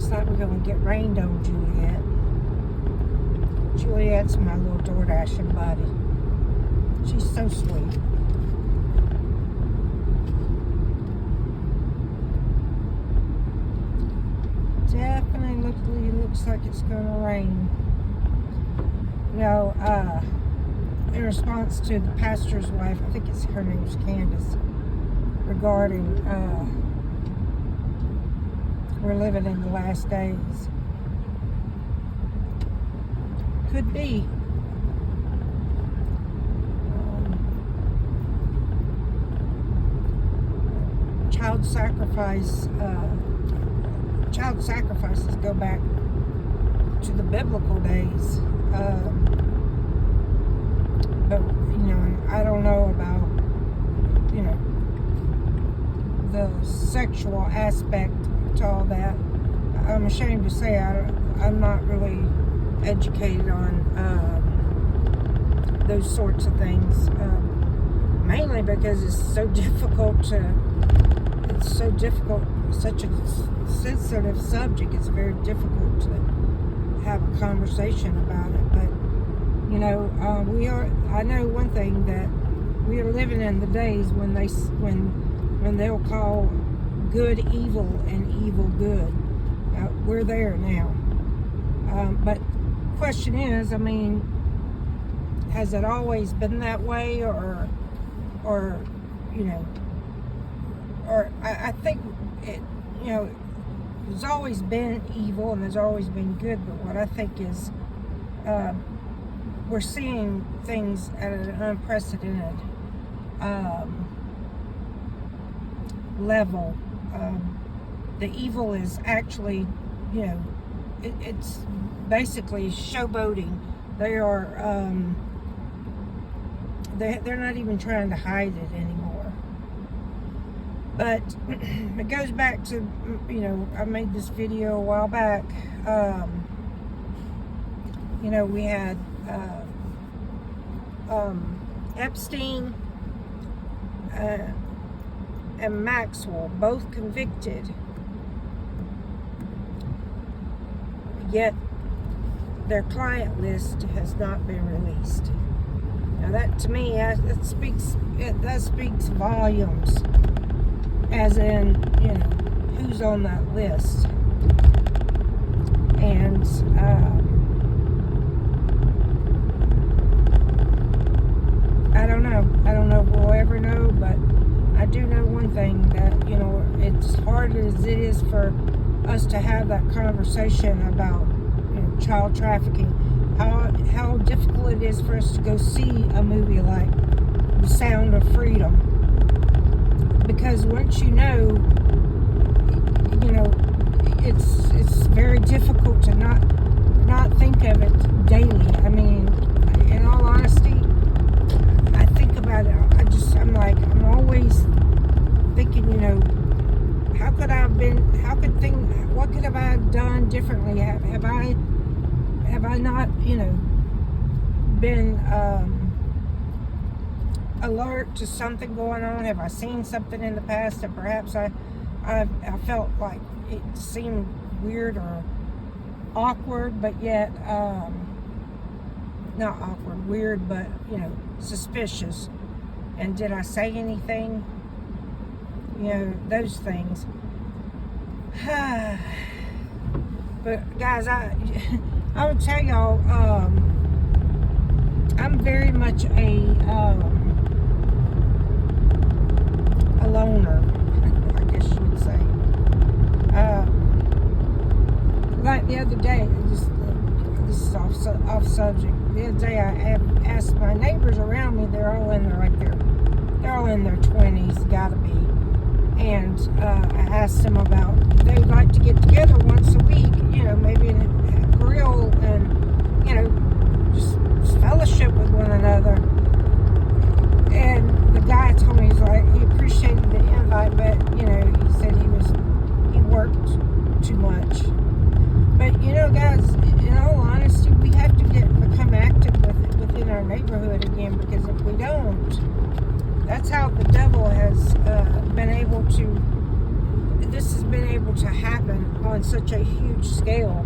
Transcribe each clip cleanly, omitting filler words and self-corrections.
looks like we're going to get rained on Juliet. Juliet's my little door dashing buddy. She's so sweet. Definitely looks like it's going to rain. You know, in response to the pastor's wife, I think her name's Candace, regarding we're living in the last days. Could be. Child sacrifices go back to the biblical days. But, you know, I don't know about, you know, the sexual aspect to all that. I'm ashamed to say I'm not really educated on those sorts of things. Mainly because it's so difficult, such a sensitive subject. It's very difficult to have a conversation about it. But, you know, I know one thing, that we are living in the days when they'll call good evil and evil good. We're there now. But the question is, I mean, has it always been that way, or you know, or I think it, you know, there's always been evil and there's always been good, but what I think is we're seeing things at an unprecedented level. The evil is actually, you know, it's basically showboating. They are, they're not even trying to hide it anymore. But it goes back to, you know, I made this video a while back. You know, we had Epstein and Maxwell, both convicted, yet their client list has not been released. Now that, to me, that speaks volumes, as in, you know, who's on that list. And I don't know if we'll ever know, but I do know one thing, that, you know, it's hard as it is for us to have that conversation about, you know, child trafficking, how difficult it is for us to go see a movie like The Sound of Freedom, because once you know, it's very difficult to not think of it daily. I mean, in all honesty, I think about it. I'm always thinking, you know, what could have I done differently? Have I not, you know, been alert to something going on? Have I seen something in the past that perhaps I felt like it seemed weird or awkward, but yet not awkward, weird, but, you know, suspicious? And did I say anything? You know, those things. But guys, I would tell y'all, I'm very much a loner, I guess you would say. Like the other day, this is off subject. The other day, I asked my neighbors around me. They're all in their 20s, gotta be. And I asked them about, they'd like to get together once a week, you know, maybe in a grill, and, you know, just fellowship with one another. And the guy told me, he's like, he appreciated the invite, but, you know, he said he worked too much. But, you know, guys, in all honesty, we have to become active within our neighborhood again, because if we don't, that's how the devil has been able to happen on such a huge scale.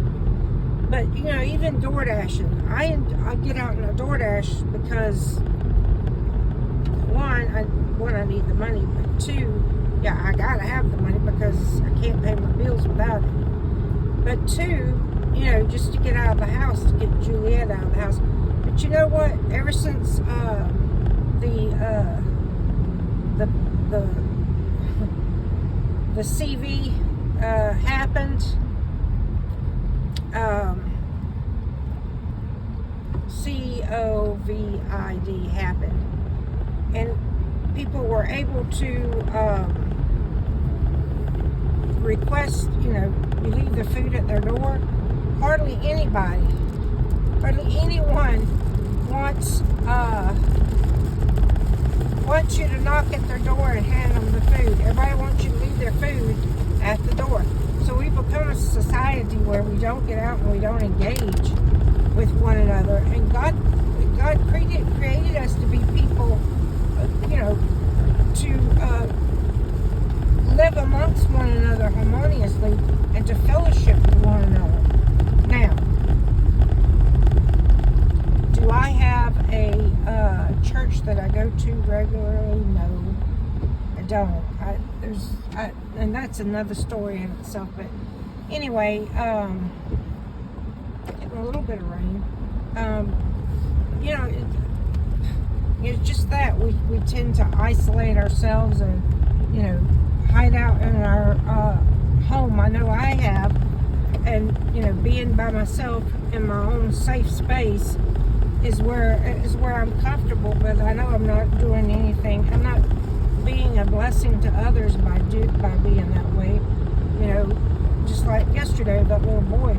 But even DoorDashing, I get out in a DoorDash because one, I need the money, but two, yeah, I gotta have the money because I can't pay my bills without it. But two, just to get out of the house, to get Juliet out of the house. But you know what? Ever since the CV happened, COVID happened, and people were able to request, you leave the food at their door. Hardly anyone wants you to knock at their door and hand them the food. Everybody wants you to leave their food at the door. So we become a society where we don't get out and we don't engage with one another. And God created us to be people, to live amongst one another harmoniously and to fellowship with one another. Now, do I have a church that I go to regularly? No, I don't. And that's another story in itself. But anyway, getting a little bit of rain. It's just that we tend to isolate ourselves and hide out in our home. I know I have, and being by myself in my own safe space is where I'm comfortable. But I know I'm not doing anything. I'm not being a blessing to others by being that way. Just like yesterday, that little boy